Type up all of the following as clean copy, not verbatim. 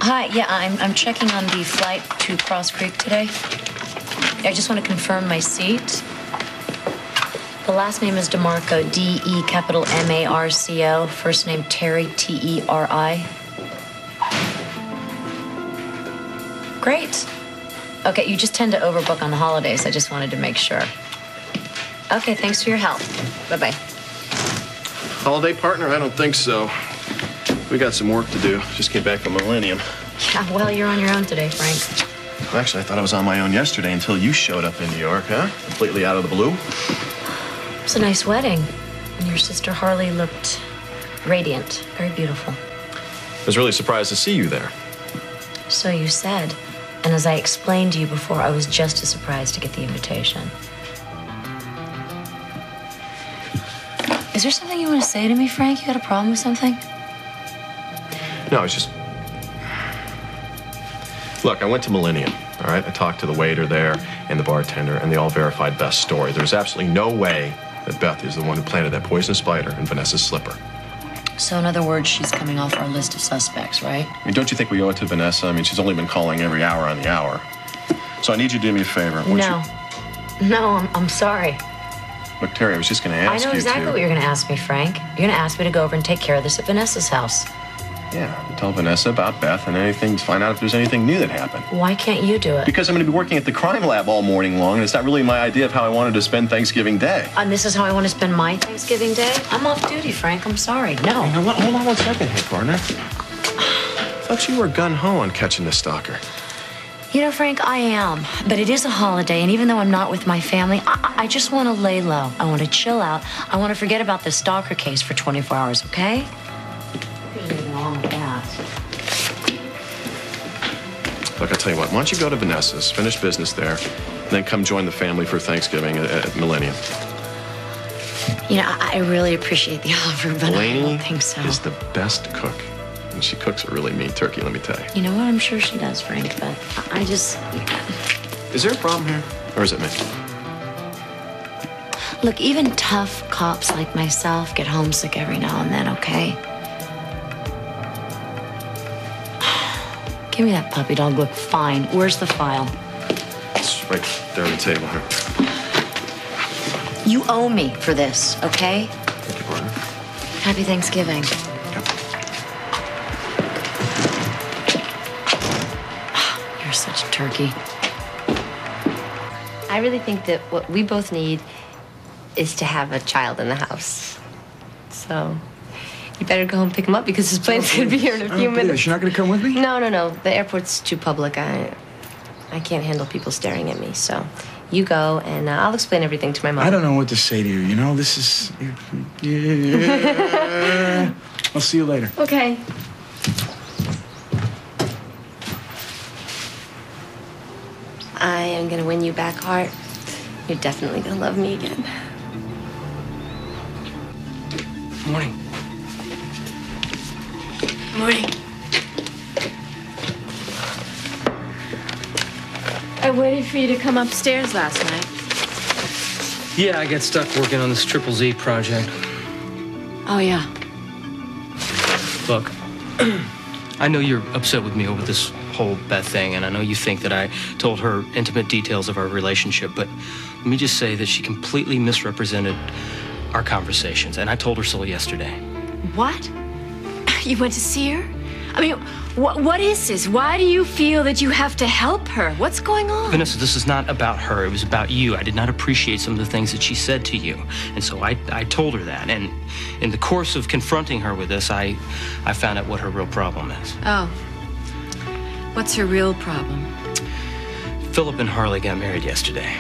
Hi, yeah, I'm checking on the flight to Cross Creek today. I just want to confirm my seat. The last name is DeMarco, D-E-M-A-R-C-O. First name Terry, T-E-R-I. Great. Okay, you just tend to overbook on the holidays. I just wanted to make sure. Okay, thanks for your help. Bye-bye. Holiday partner? I don't think so. We got some work to do. Just came back from Millennium. Yeah, well, you're on your own today, Frank. Well, actually, I thought I was on my own yesterday until you showed up in New York, huh? Completely out of the blue. It was a nice wedding. And your sister Harley looked radiant, very beautiful. I was really surprised to see you there. So you said. And as I explained to you before, I was just as surprised to get the invitation. Is there something you want to say to me, Frank? You got a problem with something? No, it's just... Look, I went to Millennium, all right? I talked to the waiter there and the bartender, and they all verified Beth's story. There's absolutely no way that Beth is the one who planted that poisonous spider in Vanessa's slipper. So in other words, she's coming off our list of suspects, right? I mean, don't you think we owe it to Vanessa? I mean, she's only been calling every hour on the hour. So I need you to do me a favor. No, I'm sorry. Look, Terry, I was just going to ask you to... I know exactly what you're going to ask me, Frank. You're going to ask me to go over and take care of this at Vanessa's house. Yeah, tell Vanessa about Beth and anything, find out if there's anything new that happened. Why can't you do it? Because I'm going to be working at the crime lab all morning long, and it's not really my idea of how I wanted to spend Thanksgiving Day. And this is how I want to spend my Thanksgiving Day? I'm off duty, Frank. I'm sorry. No. You know what? Hold on one second here, partner. I thought you were gung-ho on catching this stalker. You know, Frank, I am. But it is a holiday, and even though I'm not with my family, I just want to lay low. I want to chill out. I want to forget about this stalker case for 24 hours, okay? There's nothing wrong with that. Look, I'll tell you what. Why don't you go to Vanessa's, finish business there, and then come join the family for Thanksgiving at Millennium. You know, I really appreciate the offer, but I don't think so. Is the best cook. And she cooks a really mean turkey, let me tell you. You know what? I'm sure she does, Frank, but I just... Is there a problem here? Or is it me? Look, even tough cops like myself get homesick every now and then, okay? Give me that puppy dog. Look, fine. Where's the file? It's right there on the table here. You owe me for this, okay? Thank you, partner. Happy Thanksgiving. Yep. You're such a turkey. I really think that what we both need is to have a child in the house. So... you better go and pick him up because his plane's going to be here in a few minutes. You're not going to come with me? No. The airport's too public. I can't handle people staring at me. So you go, and I'll explain everything to my mom. I don't know what to say to you. You know, this is... Yeah. I'll see you later. Okay. I am going to win you back, Hart. You're definitely going to love me again. Morning. Morning. I waited for you to come upstairs last night. Yeah, I got stuck working on this Triple Z project. Oh, yeah. Look, I know you're upset with me over this whole Beth thing, and I know you think that I told her intimate details of our relationship, but let me just say that she completely misrepresented our conversations, and I told her so yesterday. What? You went to see her? I mean, what is this? Why do you feel that you have to help her? What's going on? Vanessa, this is not about her. It was about you. I did not appreciate some of the things that she said to you. And so I told her that. And in the course of confronting her with this, I found out what her real problem is. Oh. What's her real problem? Philip and Harley got married yesterday.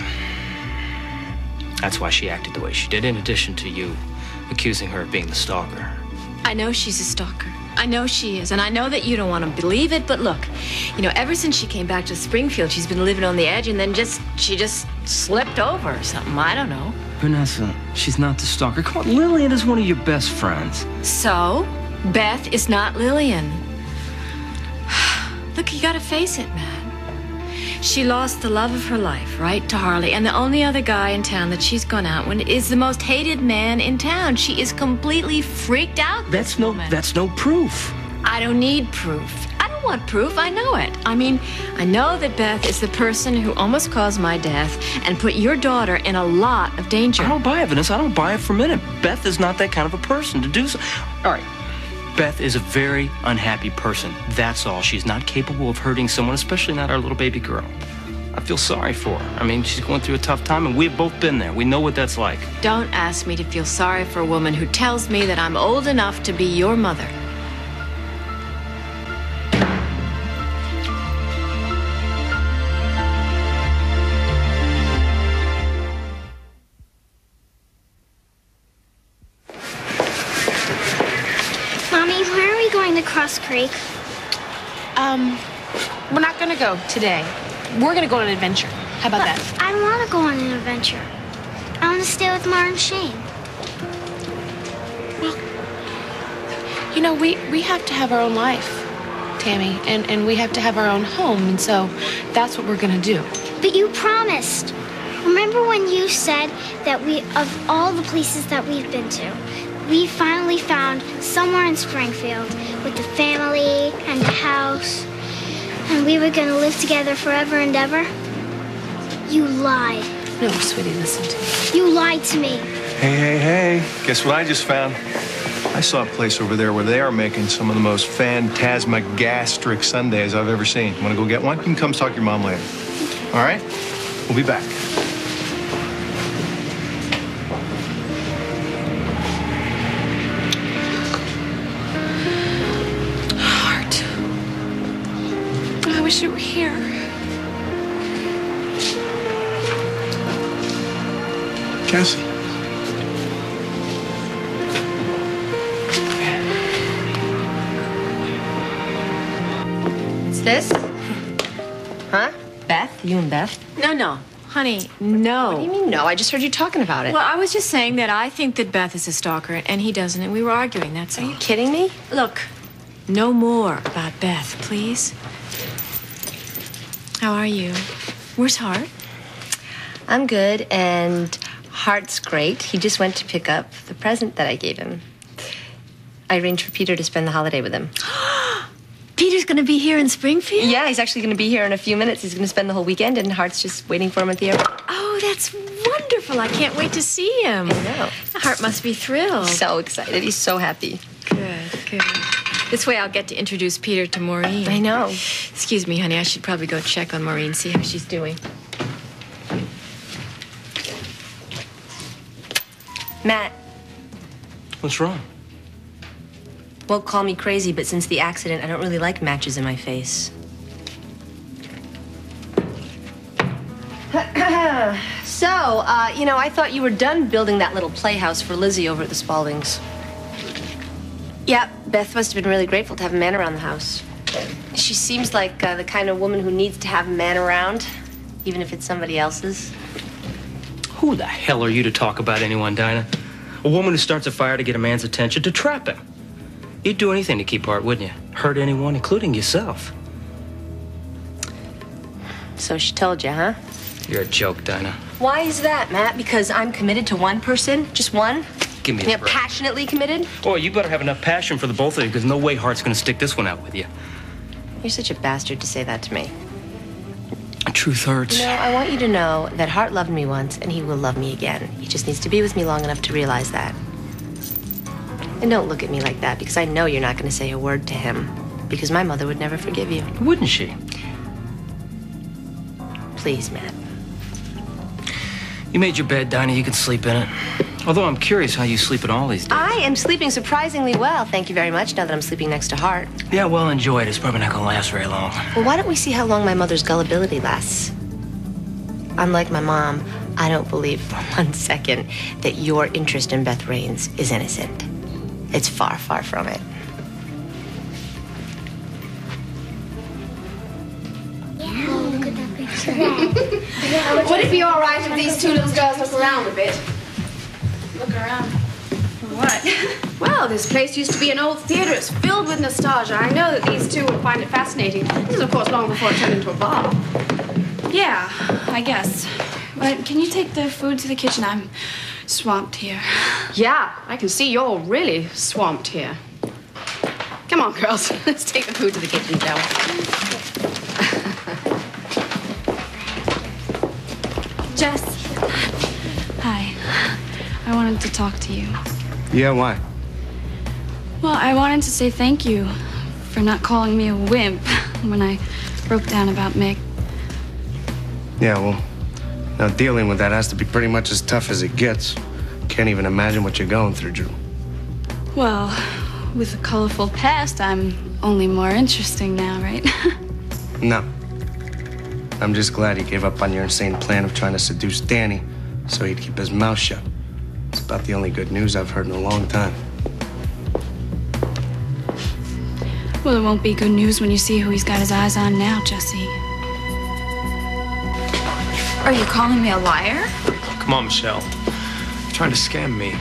That's why she acted the way she did, in addition to you accusing her of being the stalker. I know she's a stalker. I know she is, and I know that you don't want to believe it, but look, you know, ever since she came back to Springfield, she's been living on the edge, and then she just slipped over or something. I don't know. Vanessa, she's not the stalker. Come on, Lillian is one of your best friends. So, Beth is not Lillian. Look, you gotta face it, man. She lost the love of her life, right, to Harley, and the only other guy in town that she's gone out with is the most hated man in town. She is completely freaked out. That's no proof. I don't need proof. I don't want proof. I know it. I mean, I know that Beth is the person who almost caused my death and put your daughter in a lot of danger. I don't buy it, Vanessa. I don't buy it for a minute. Beth is not that kind of a person to do so. All right. Beth is a very unhappy person. That's all. She's not capable of hurting someone, especially not our little baby girl. I feel sorry for her. I mean, she's going through a tough time, and we've both been there. We know what that's like. Don't ask me to feel sorry for a woman who tells me that I'm old enough to be your mother. Mommy, where are we going to Cross Creek? We're not gonna go today. We're gonna go on an adventure. How about that? I don't want to go on an adventure. I want to stay with Mara and Shane. Well, you know, we have to have our own life, Tammy, and we have to have our own home, and so that's what we're gonna do. But you promised. Remember when you said that of all the places that we've been to, we finally found somewhere in Springfield with the family and the house, and we were gonna live together forever and ever? You lied. No, sweetie, listen to me. You lied to me. Hey. Guess what I just found? I saw a place over there where they are making some of the most phantasmagostric sundaes I've ever seen. Want to go get one? You can come talk to your mom later. All right? We'll be back. Heart. I wish you were here. Cassie. What's this? Huh? Beth? You and Beth? No. Honey, no. What do you mean, no? I just heard you talking about it. Well, I was just saying that I think that Beth is a stalker and he doesn't, and we were arguing, that's all. Are you kidding me? Look, no more about Beth, please. How are you? Where's Hart? I'm good, and Hart's great. He just went to pick up the present that I gave him. I arranged for Peter to spend the holiday with him. Peter's gonna be here in Springfield? Yeah, he's actually going to be here in a few minutes. He's going to spend the whole weekend, and Hart's just waiting for him at the airport. Oh, that's wonderful. I can't wait to see him. I know. Hart must be thrilled. So excited. He's so happy. Good. This way I'll get to introduce Peter to Maureen. I know. Excuse me, honey. I should probably go check on Maureen, see how she's doing. Matt. What's wrong? Well, call me crazy, but since the accident, I don't really like matches in my face. So, I thought you were done building that little playhouse for Lizzie over at the Spaldings. Yeah, Beth must have been really grateful to have a man around the house. She seems like the kind of woman who needs to have a man around, even if it's somebody else's. Who the hell are you to talk about anyone, Dinah? A woman who starts a fire to get a man's attention, to trap him. You'd do anything to keep Hart, wouldn't you? Hurt anyone, including yourself. So she told you, huh? You're a joke, Dinah. Why is that, Matt? Because I'm committed to one person? Just one? Give me a break. Passionately committed? Oh, you better have enough passion for the both of you, because no way Hart's gonna stick this one out with you. You're such a bastard to say that to me. Truth hurts. I want you to know that Hart loved me once, and he will love me again. He just needs to be with me long enough to realize that. And don't look at me like that, because I know you're not going to say a word to him, because my mother would never forgive you. Wouldn't she? Please, Matt. You made your bed, Dinah. You can sleep in it. Although I'm curious how you sleep at all these days. I am sleeping surprisingly well, thank you very much, now that I'm sleeping next to Hart. Yeah, well, enjoy it. It's probably not going to last very long. Well, why don't we see how long my mother's gullibility lasts? Unlike my mom, I don't believe for 1 second that your interest in Beth Raines is innocent. It's far, far from it. Yeah, look at that picture. Would it be all right if these two little girls look around a bit? Look around. What? Well, this place used to be an old theater. It's filled with nostalgia. I know that these two will find it fascinating. This is, of course, long before it turned into a bar. Yeah, I guess. But can you take the food to the kitchen? I'm swamped here. Yeah, I can see you're really swamped here. Come on, girls. Let's take the food to the kitchen, shall we? Jess. Hi. I wanted to talk to you. Yeah, why? Well, I wanted to say thank you for not calling me a wimp when I broke down about Mick. Yeah, well, now dealing with that has to be pretty much as tough as it gets. Can't even imagine what you're going through, Drew. Well, with a colorful past, I'm only more interesting now, right? No. I'm just glad you gave up on your insane plan of trying to seduce Danny so he'd keep his mouth shut. It's about the only good news I've heard in a long time. Well, it won't be good news when you see who he's got his eyes on now, Jesse. Are you calling me a liar? Come on, Michelle. You're trying to scam me.